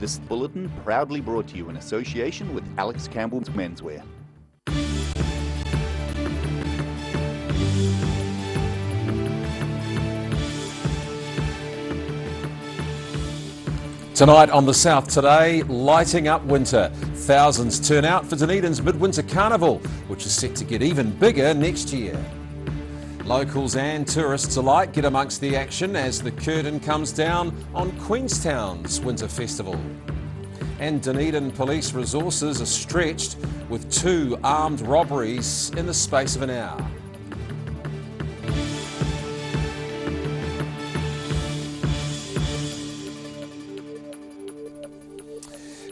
This bulletin proudly brought to you in association with Alex Campbell's Menswear. Tonight on The South Today, lighting up winter. Thousands turn out for Dunedin's Midwinter Carnival, which is set to get even bigger next year. Locals and tourists alike get amongst the action as the curtain comes down on Queenstown's Winter Festival. And Dunedin police resources are stretched with 2 armed robberies in the space of an hour.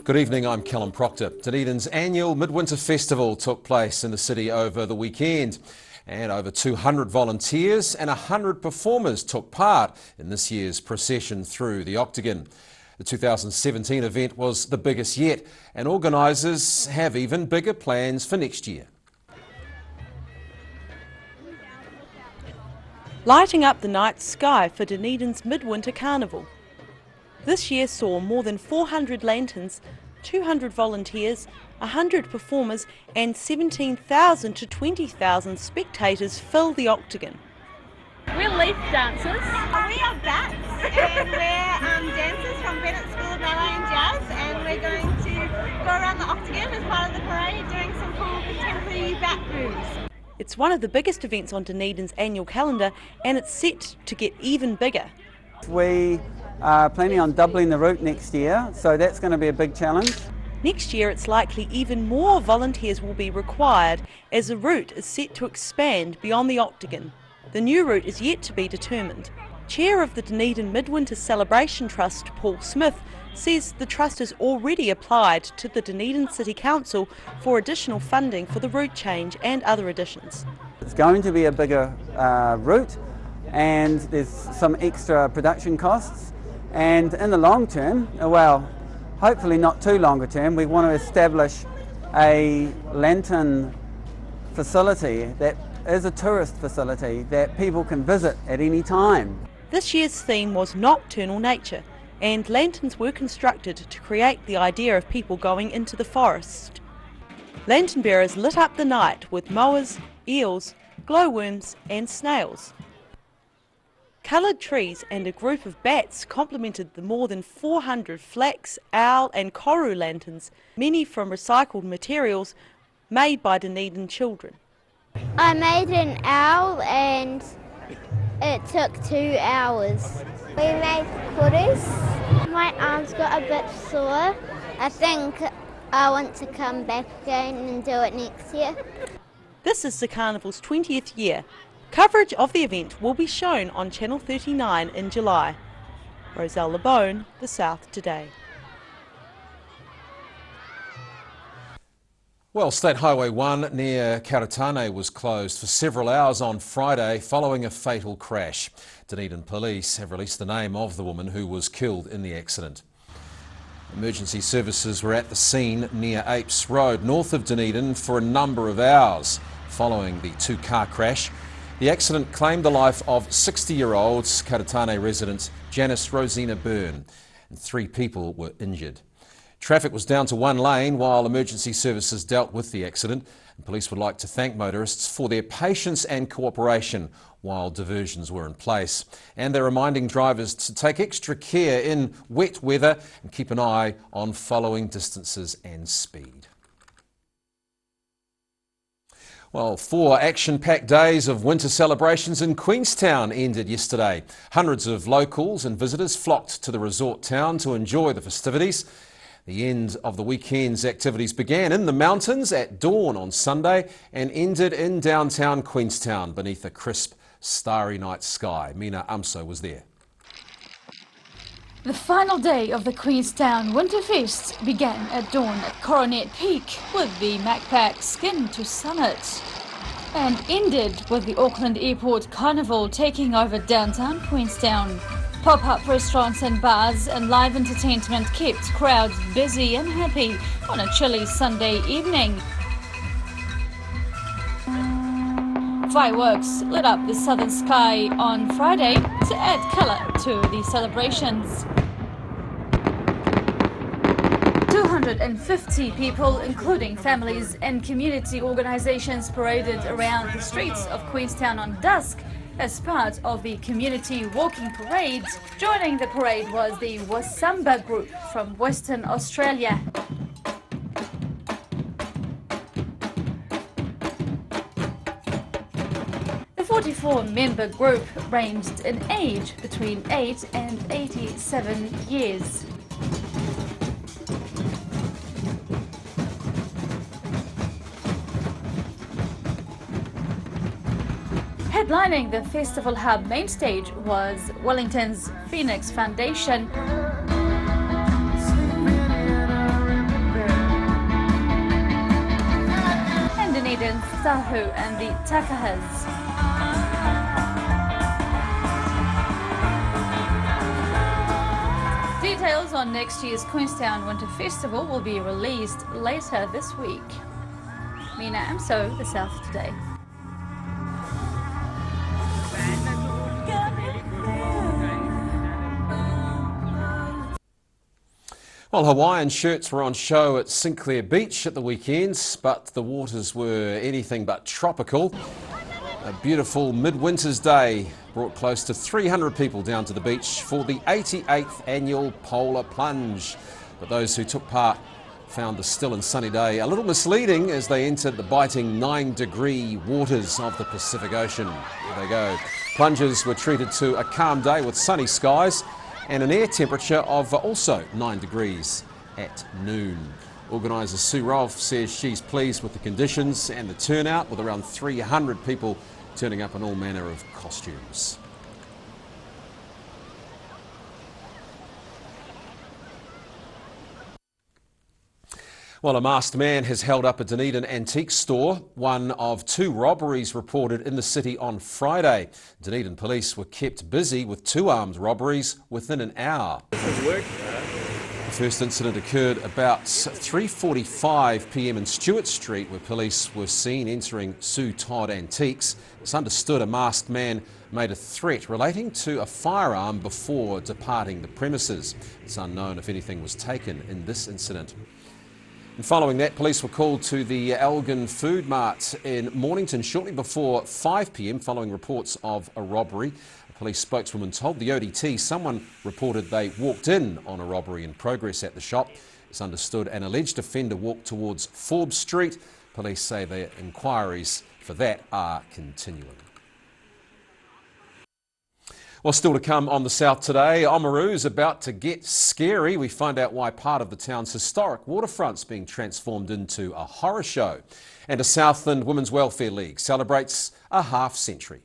Good evening, I'm Callum Proctor. Dunedin's annual Midwinter Festival took place in the city over the weekend, and over 200 volunteers and 100 performers took part in this year's procession through the Octagon. The 2017 event was the biggest yet, and organisers have even bigger plans for next year. Lighting up the night sky for Dunedin's Midwinter Carnival. This year saw more than 400 lanterns, 200 volunteers, 100 performers and 17,000 to 20,000 spectators fill the Octagon. We're leaf dancers. We are bats and we're dancers from Bennett School of Ballet and Jazz, and we're going to go around the Octagon as part of the parade doing some cool contemporary bat moves. It's one of the biggest events on Dunedin's annual calendar, and it's set to get even bigger. We are planning on doubling the route next year, so that's going to be a big challenge. Next year it's likely even more volunteers will be required as the route is set to expand beyond the Octagon. The new route is yet to be determined. Chair of the Dunedin Midwinter Celebration Trust, Paul Smith, says the trust has already applied to the Dunedin City Council for additional funding for the route change and other additions. It's going to be a bigger route, and there's some extra production costs, and in the long term, well, hopefully not too longer term, we want to establish a lantern facility that is a tourist facility that people can visit at any time. This year's theme was nocturnal nature, and lanterns were constructed to create the idea of people going into the forest. Lantern bearers lit up the night with moas, eels, glowworms and snails. Coloured trees and a group of bats complemented the more than 400 flax, owl and koru lanterns, many from recycled materials made by Dunedin children. I made an owl and it took 2 hours. We made kurus. My arms got a bit sore. I think I want to come back again and do it next year. This is the Carnival's 20th year. Coverage of the event will be shown on Channel 39 in July. Roselle LeBone, The South Today. Well, State Highway 1 near Karatane was closed for several hours on Friday following a fatal crash. Dunedin police have released the name of the woman who was killed in the accident. Emergency services were at the scene near Apes Road, north of Dunedin, for a number of hours following the 2-car crash. The accident claimed the life of 60-year-old Karatane resident Janice Rosina Byrne, and 3 people were injured. Traffic was down to 1 lane while emergency services dealt with the accident. And police would like to thank motorists for their patience and cooperation while diversions were in place. And they're reminding drivers to take extra care in wet weather and keep an eye on following distances and speed. Well, 4 action-packed days of winter celebrations in Queenstown ended yesterday. Hundreds of locals and visitors flocked to the resort town to enjoy the festivities. The end of the weekend's activities began in the mountains at dawn on Sunday and ended in downtown Queenstown beneath a crisp, starry night sky. Mina Amso was there. The final day of the Queenstown Winterfest began at dawn at Coronet Peak with the Macpac Skin to Summit and ended with the Auckland Airport Carnival taking over downtown Queenstown. Pop-up restaurants and bars and live entertainment kept crowds busy and happy on a chilly Sunday evening. Fireworks lit up the southern sky on Friday to add colour to the celebrations. 250 people, including families and community organisations, paraded around the streets of Queenstown on dusk as part of the community walking parade. Joining the parade was the Wasamba group from Western Australia. The 44-member group ranged in age between 8 and 87 years. Headlining the Festival Hub main stage was Wellington's Phoenix Foundation. And Dunedin's Tahu and the Takahas. Details on next year's Queenstown Winter Festival will be released later this week. Mina Amso, The South Today. Well, Hawaiian shirts were on show at Sinclair Beach at the weekends, but the waters were anything but tropical. A beautiful midwinter's day brought close to 300 people down to the beach for the 88th annual Polar Plunge. But those who took part found the still and sunny day a little misleading as they entered the biting 9-degree waters of the Pacific Ocean. There they go. Plungers were treated to a calm day with sunny skies and an air temperature of also 9 degrees at noon. Organiser Sue Rolfe says she's pleased with the conditions and the turnout, with around 300 people turning up in all manner of costumes. Well, a masked man has held up a Dunedin antique store, one of 2 robberies reported in the city on Friday. Dunedin police were kept busy with 2 armed robberies within an hour. The first incident occurred about 3:45 p.m. in Stewart Street, where police were seen entering Sue Todd Antiques. It's understood a masked man made a threat relating to a firearm before departing the premises. It's unknown if anything was taken in this incident. And following that, police were called to the Elgin Food Mart in Mornington shortly before 5 p.m. following reports of a robbery. A police spokeswoman told the ODT someone reported they walked in on a robbery in progress at the shop. It's understood an alleged offender walked towards Forbes Street. Police say their inquiries for that are continuing. Well, still to come on The South Today, Oamaru's about to get scary. We find out why part of the town's historic waterfront's being transformed into a horror show. And a Southland Women's Welfare League celebrates a half-century.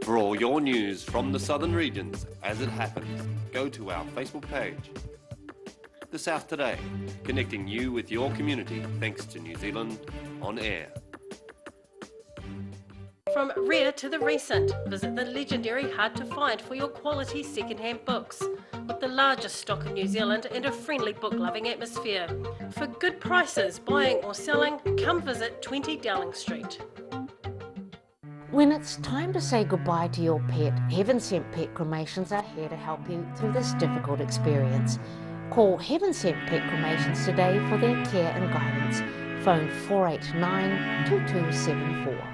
For all your news from the southern regions as it happens, go to our Facebook page. The South Today, connecting you with your community thanks to New Zealand On Air. From rare to the recent, visit the legendary Hard to Find for your quality second-hand books, with the largest stock in New Zealand and a friendly book-loving atmosphere. For good prices, buying or selling, come visit 20 Dowling Street. When it's time to say goodbye to your pet, Heaven Sent Pet Cremations are here to help you through this difficult experience. Call Heaven Sent Pet Cremations today for their care and guidance. Phone 489-2274.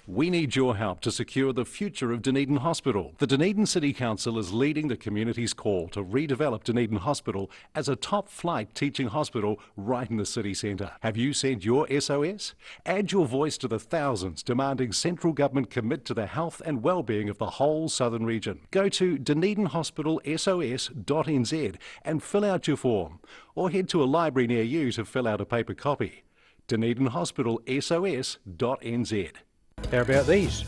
We need your help to secure the future of Dunedin Hospital. The Dunedin City Council is leading the community's call to redevelop Dunedin Hospital as a top-flight teaching hospital right in the city centre. Have you sent your SOS? Add your voice to the thousands demanding central government commit to the health and well-being of the whole southern region. Go to dunedinhospitalsos.nz and fill out your form, or head to a library near you to fill out a paper copy. dunedinhospitalsos.nz. How about these?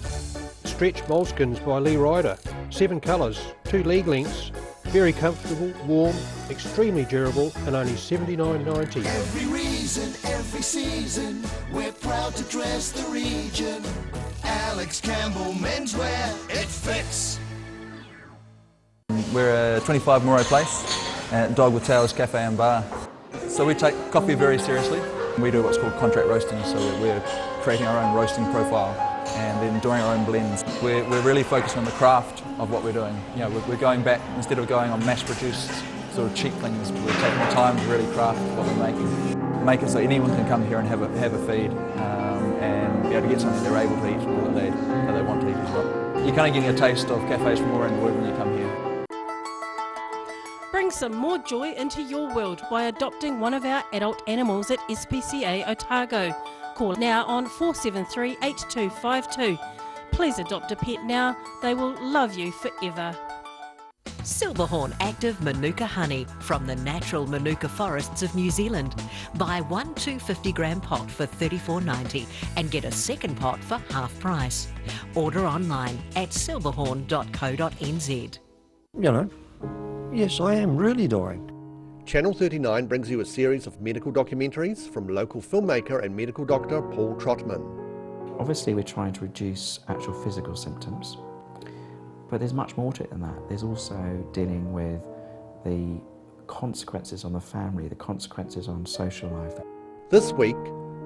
Stretch moleskins by Lee Ryder. 7 colours, 2 leg lengths. Very comfortable, warm, extremely durable, and only $79.90. Every reason, every season, we're proud to dress the region. Alex Campbell Menswear, it fits. We're a 25 Moreau Place at Dog with Tails Cafe and Bar. So we take coffee very seriously. We do what's called contract roasting, so we're creating our own roasting profile and then doing our own blends. We're really focusing on the craft of what we're doing. You know, we're going back, instead of going on mass-produced sort of cheap things, we're taking the time to really craft what we're making. Make it so anyone can come here and have a feed and be able to get something they're able to eat or that they want to eat as well. You're kind of getting a taste of cafes from all around the world when you come here. Bring some more joy into your world by adopting one of our adult animals at SPCA Otago. Call now on 473 8252. Please adopt a pet now, they will love you forever. Silverhorn Active Manuka Honey from the natural Manuka forests of New Zealand. Buy one 250-gram pot for $34.90 and get a second pot for half price. Order online at silverhorn.co.nz. You know, yes, I am really dying. Channel 39 brings you a series of medical documentaries from local filmmaker and medical doctor Paul Trotman. Obviously we're trying to reduce actual physical symptoms, but there's much more to it than that. There's also dealing with the consequences on the family, the consequences on social life. This week,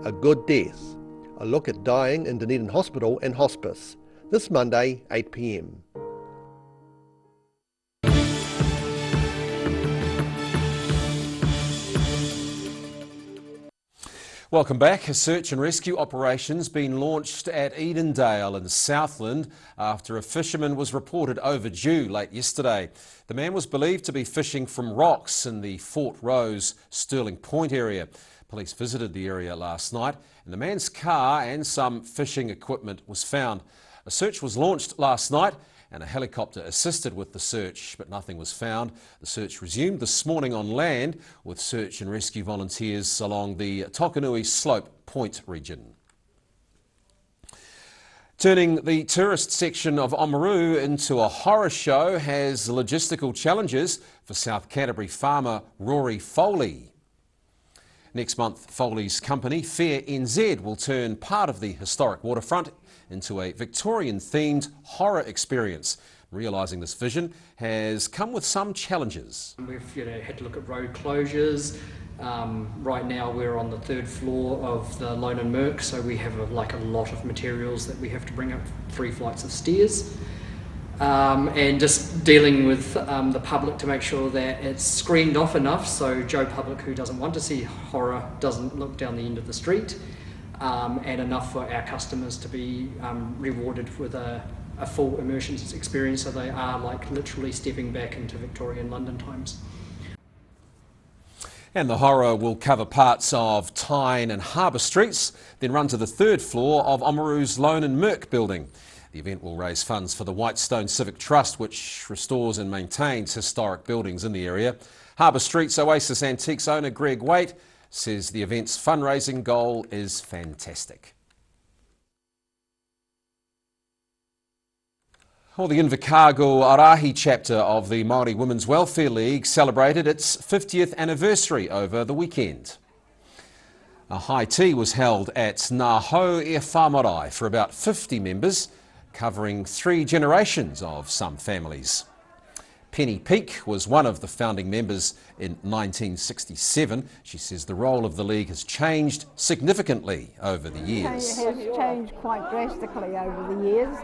A Good Death, a look at dying in Dunedin Hospital and Hospice, this Monday 8 p.m. Welcome back. A search and rescue operation's been launched at Edendale in Southland after a fisherman was reported overdue late yesterday. The man was believed to be fishing from rocks in the Fort Rose, Stirling Point area. Police visited the area last night and the man's car and some fishing equipment was found. A search was launched last night and a helicopter assisted with the search, but nothing was found. The search resumed this morning on land with search and rescue volunteers along the Tokanui Slope Point region. Turning the tourist section of Oamaru into a horror show has logistical challenges for South Canterbury farmer Rory Foley. Next month, Foley's company, Fair NZ, will turn part of the historic waterfront into a Victorian-themed horror experience. Realising this vision has come with some challenges. We've had to look at road closures. Right now we're on the 3rd floor of the Lone and Merc, so we have a lot of materials that we have to bring up 3 flights of stairs. And just dealing with the public to make sure that it's screened off enough so Joe Public, who doesn't want to see horror, doesn't look down the end of the street. And enough for our customers to be rewarded with a full immersion experience, so they are like literally stepping back into Victorian London times. And the horror will cover parts of Tyne and Harbour Streets, then run to the 3rd floor of Oamaru's Lone and Merc building. The event will raise funds for the Whitestone Civic Trust, which restores and maintains historic buildings in the area. Harbour Street's Oasis Antiques owner Greg Waite says the event's fundraising goal is fantastic. Well, the Invercargill Arahi chapter of the Māori Women's Welfare League celebrated its 50th anniversary over the weekend. A high tea was held at Ngā Hau e Whāmarai for about 50 members, covering 3 generations of some families. Penny Peake was one of the founding members in 1967. She says the role of the League has changed significantly over the years. It has changed quite drastically over the years.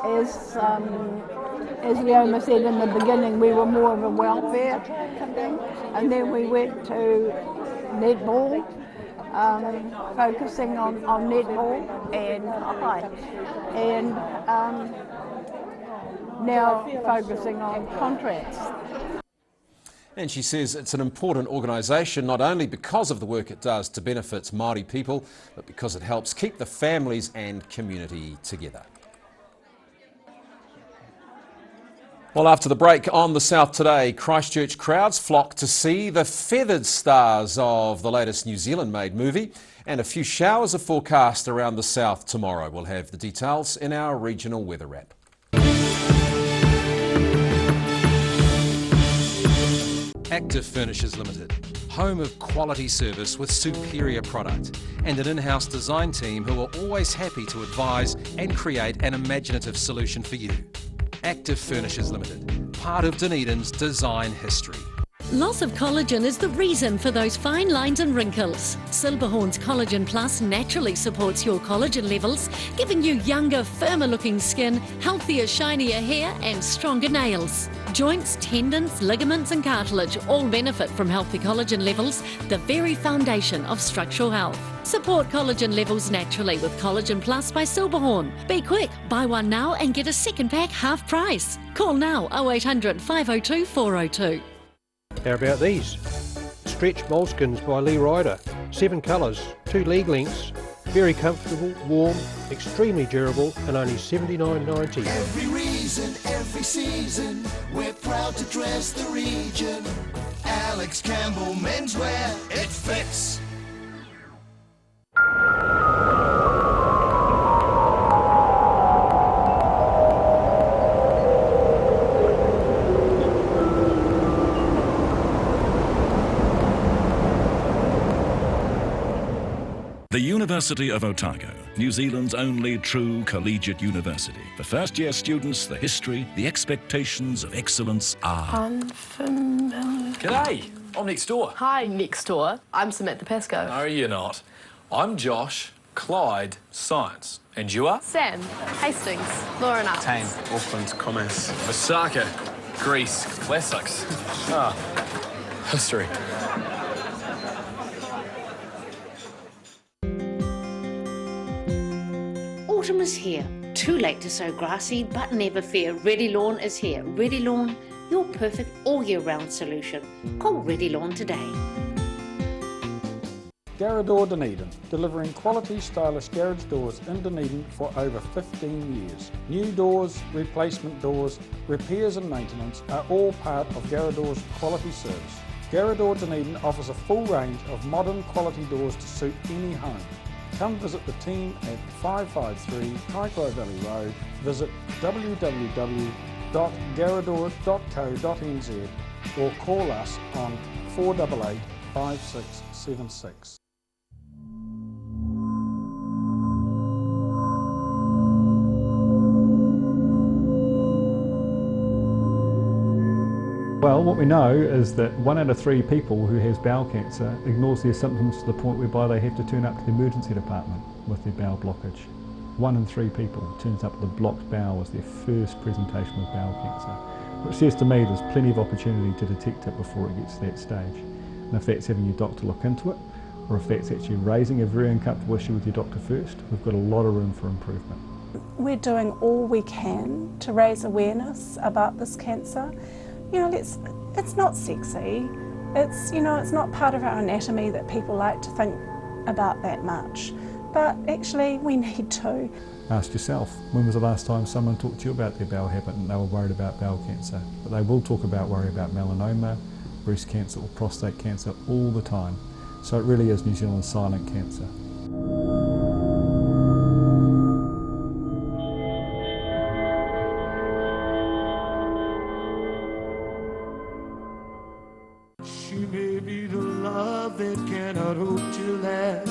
As Leoma said in the beginning, we were more of a welfare thing, and then we went to netball, focusing on netball and now focusing on contracts. And she says it's an important organisation not only because of the work it does to benefit Māori people, but because it helps keep the families and community together. Well, after the break on the South Today, Christchurch crowds flock to see the feathered stars of the latest New Zealand-made movie, and a few showers are forecast around the south tomorrow. We'll have the details in our regional weather wrap. Active Furnishers Limited, home of quality service with superior product and an in-house design team who are always happy to advise and create an imaginative solution for you. Active Furnishers Limited, part of Dunedin's design history. Loss of collagen is the reason for those fine lines and wrinkles. Silberhorn's Collagen Plus naturally supports your collagen levels, giving you younger, firmer looking skin, healthier, shinier hair and stronger nails. Joints, tendons, ligaments and cartilage all benefit from healthy collagen levels, the very foundation of structural health. Support collagen levels naturally with Collagen Plus by Silberhorn. Be quick, buy one now and get a second pack half price. Call now 0800 502 402. How about these? Stretch moleskins by Lee Ryder. 7 colours, 2 leg lengths. Very comfortable, warm, extremely durable and only $79.90. Every reason, every season, we're proud to dress the region. Alex Campbell Menswear, it fits. The University of Otago, New Zealand's only true collegiate university. For first-year students, the history, the expectations of excellence are... Unfamiliar. G'day, I'm next door. Hi, next door. I'm Samantha Pascoe. No, you're not. I'm Josh, Clyde, Science. And you are? Sam, Hastings, Lauren Arts. Tane, Auckland, Commerce. Osaka, Greece, Classics. History. Autumn is here. Too late to sow grass seed, but never fear. Ready Lawn is here. Ready Lawn, your perfect all year round solution. Call Ready Lawn today. Garrador Dunedin, delivering quality stylish garage doors in Dunedin for over 15 years. New doors, replacement doors, repairs and maintenance are all part of Garrador's quality service. Garrador Dunedin offers a full range of modern quality doors to suit any home. Come visit the team at 553 Kaikoai Valley Road. Visit www.garrador.co.nz or call us on 488 5676. Well, what we know is that 1 out of 3 people who has bowel cancer ignores their symptoms to the point whereby they have to turn up to the emergency department with their bowel blockage. 1 in 3 people turns up with a blocked bowel as their first presentation with bowel cancer, which says to me there's plenty of opportunity to detect it before it gets to that stage. And if that's having your doctor look into it, or if that's actually raising a very uncomfortable issue with your doctor first, we've got a lot of room for improvement. We're doing all we can to raise awareness about this cancer. You know, it's not sexy. It's not part of our anatomy that people like to think about that much. But actually, we need to. Ask yourself, when was the last time someone talked to you about their bowel habit and they were worried about bowel cancer? But they will worry about melanoma, breast cancer or prostate cancer all the time. So it really is New Zealand's silent cancer. She may be the love that cannot hope to last.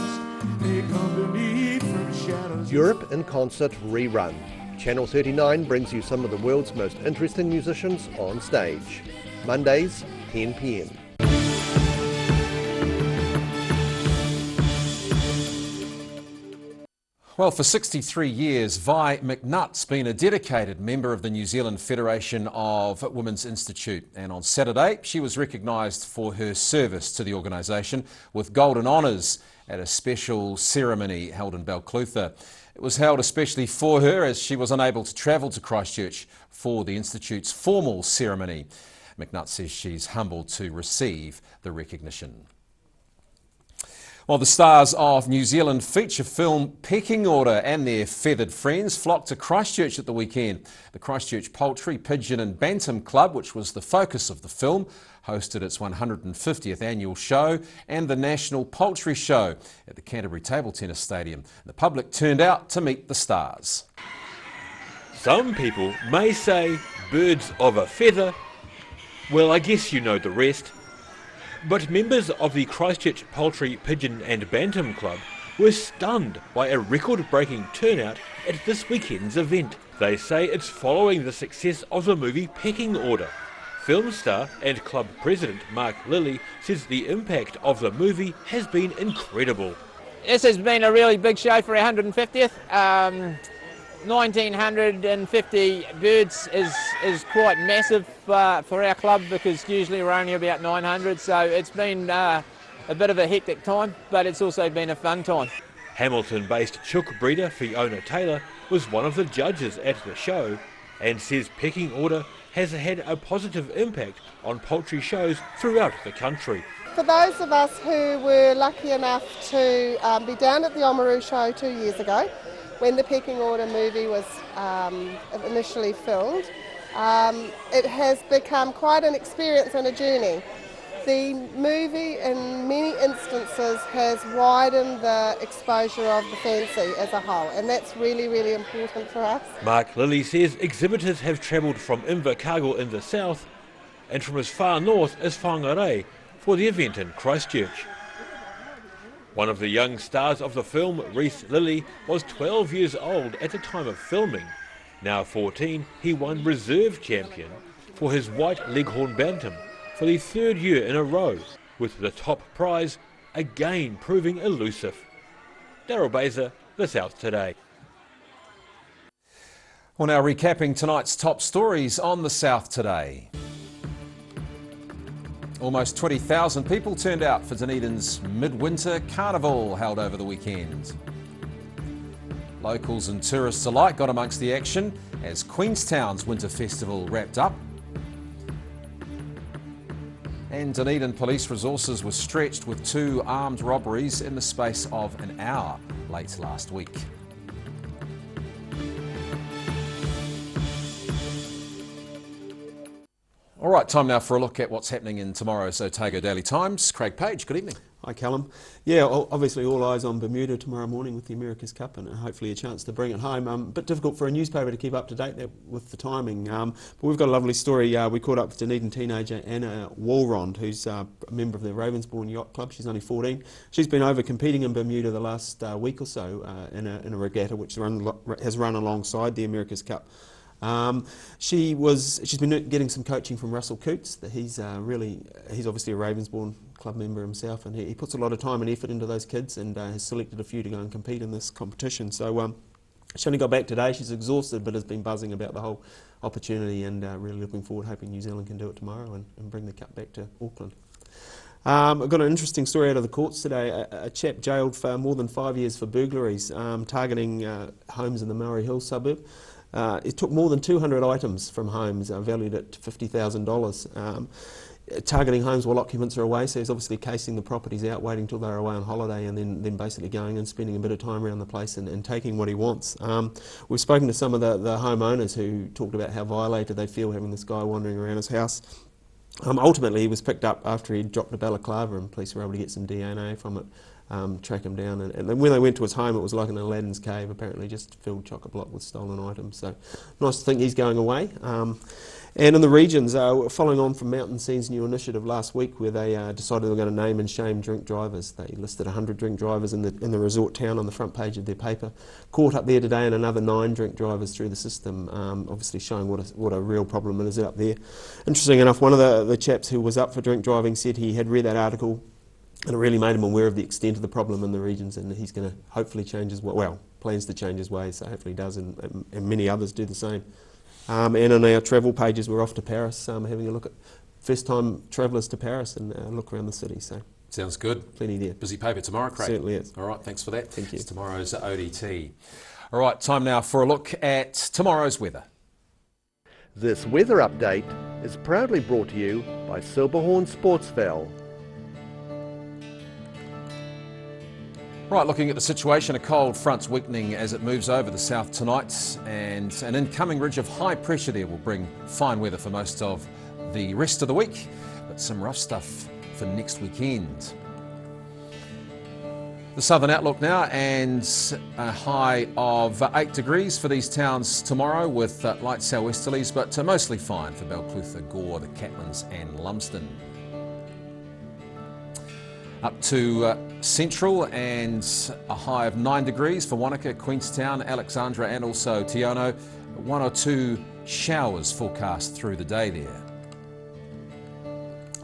May come to me from shadows. Europe in Concert rerun. Channel 39 brings you some of the world's most interesting musicians on stage. Mondays, 10 p.m. Well, for 63 years, Vi McNutt's been a dedicated member of the New Zealand Federation of Women's Institute, and on Saturday she was recognised for her service to the organisation with Golden Honours at a special ceremony held in Balclutha. It was held especially for her as she was unable to travel to Christchurch for the Institute's formal ceremony. McNutt says she's humbled to receive the recognition. Well, the stars of New Zealand feature film Pecking Order and their feathered friends flocked to Christchurch at the weekend. The Christchurch Poultry, Pigeon and Bantam Club, which was the focus of the film, hosted its 150th annual show and the National Poultry Show at the Canterbury Table Tennis Stadium. The public turned out to meet the stars. Some people may say birds of a feather. Well, I guess you know the rest. But members of the Christchurch Poultry, Pigeon and Bantam Club were stunned by a record-breaking turnout at this weekend's event. They say it's following the success of the movie Pecking Order. Film star and club president Mark Lilly says the impact of the movie has been incredible. This has been a really big show for our 150th. 1950 birds is quite massive for our club, because usually we're only about 900, so it's been a bit of a hectic time, but it's also been a fun time. Hamilton-based chook breeder Fiona Taylor was one of the judges at the show and says pecking order has had a positive impact on poultry shows throughout the country. For those of us who were lucky enough to be down at the Oamaru show 2 years ago, when the Pecking Order movie was initially filmed, it has become quite an experience and a journey. The movie in many instances has widened the exposure of the fancy as a whole, and that's really, really important for us. Mark Lilly says exhibitors have travelled from Invercargill in the south and from as far north as Whangarei for the event in Christchurch. One of the young stars of the film, Reese Lilly, was 12 years old at the time of filming. Now 14, he won Reserve Champion for his white Leghorn Bantam for the third year in a row, with the top prize again proving elusive. Daryl Baser, The South Today. Well, now recapping tonight's top stories on The South Today. Almost 20,000 people turned out for Dunedin's Midwinter Carnival held over the weekend. Locals and tourists alike got amongst the action as Queenstown's Winter Festival wrapped up. And Dunedin police resources were stretched with 2 armed robberies in the space of an hour late last week. All right, time now for a look at what's happening in tomorrow's Otago Daily Times. Craig Page, good evening. Hi Callum. Yeah, obviously all eyes on Bermuda tomorrow morning with the America's Cup, and hopefully a chance to bring it home. A bit difficult for a newspaper to keep up to date with the timing, but we've got a lovely story. We caught up with Dunedin teenager Anna Walrond, who's a member of the Ravensbourne Yacht Club. She's only 14. She's been over competing in Bermuda the last week or so in a regatta which has run alongside the America's Cup. She's been getting some coaching from Russell Coots. He's obviously a Ravensbourne club member himself, and he puts a lot of time and effort into those kids, and has selected a few to go and compete in this competition. So she only got back today. She's exhausted, but has been buzzing about the whole opportunity, and really looking forward, hoping New Zealand can do it tomorrow and bring the cup back to Auckland. I've got an interesting story out of the courts today. A chap jailed for more than 5 years for burglaries, targeting homes in the Maori Hills suburb. It took more than 200 items from homes, valued at $50,000, targeting homes while occupants are away. So he's obviously casing the properties out, waiting till they're away on holiday, and then basically going and spending a bit of time around the place and taking what he wants. We've spoken to some of the homeowners who talked about how violated they feel having this guy wandering around his house. Ultimately, he was picked up after he'd dropped a balaclava, and police were able to get some DNA from it. Track him down, and then when they went to his home, it was like an Aladdin's cave, apparently just filled chock-a-block with stolen items. So nice to think he's going away. And in the regions, following on from Mountain Scene's new initiative last week, where they decided they were going to name and shame drink drivers. They listed 100 drink drivers in the resort town on the front page of their paper. Caught up there today, and another 9 drink drivers through the system, obviously showing what a real problem it is up there. Interesting enough, one of the chaps who was up for drink driving said he had read that article, and it really made him aware of the extent of the problem in the regions, and he's going to hopefully change his plans to change his ways, so hopefully he does, and many others do the same. And on our travel pages, we're off to Paris, having a look at first-time travellers to Paris and look around the city. So sounds good. Plenty there. Busy paper tomorrow, Craig. Certainly is. All right, thanks for that. Thank you. It's tomorrow's ODT. All right, time now for a look at tomorrow's weather. This weather update is proudly brought to you by Silverhorn Sportsval. Right, looking at the situation, a cold front's weakening as it moves over the south tonight, and an incoming ridge of high pressure there will bring fine weather for most of the rest of the week, but some rough stuff for next weekend. The southern outlook now, and a high of 8 degrees for these towns tomorrow with light sou'westerlies, but mostly fine for Balclutha, Gore, the Catlins and Lumsden. Up to Central, and a high of 9 degrees for Wanaka, Queenstown, Alexandra and also Te Anau. 1 or 2 showers forecast through the day there.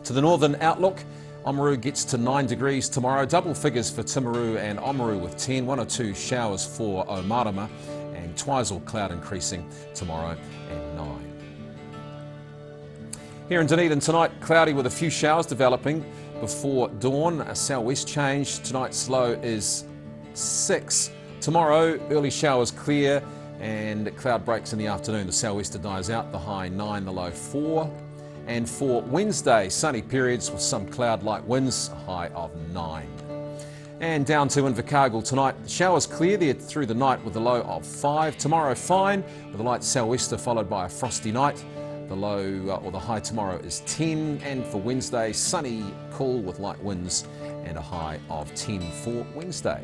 To the northern outlook, Oamaru gets to 9 degrees tomorrow. Double figures for Timaru and Oamaru with 10. 1 or 2 showers for Omarama, and Twizel cloud increasing tomorrow and 9. Here in Dunedin tonight, cloudy with a few showers developing before dawn. A southwest change. Tonight's low is 6. Tomorrow, early showers clear and cloud breaks in the afternoon. The southwester dies out. The high 9, the low 4. And for Wednesday, sunny periods with some cloud-like winds, a high of 9. And down to Invercargill tonight, the showers clear there through the night with a low of 5. Tomorrow fine with a light southwester followed by a frosty night. The low or the high tomorrow is 10. And for Wednesday, sunny, cool with light winds and a high of 10 for Wednesday.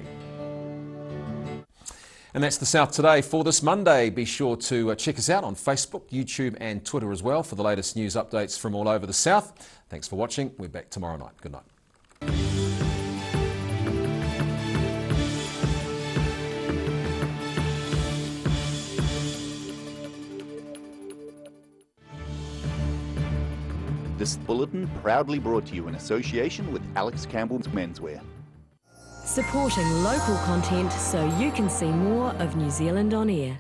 And that's the South Today for this Monday. Be sure to check us out on Facebook, YouTube and Twitter as well for the latest news updates from all over the South. Thanks for watching. We're back tomorrow night. Good night. This bulletin proudly brought to you in association with Alex Campbell's Menswear. Supporting local content so you can see more of New Zealand on air.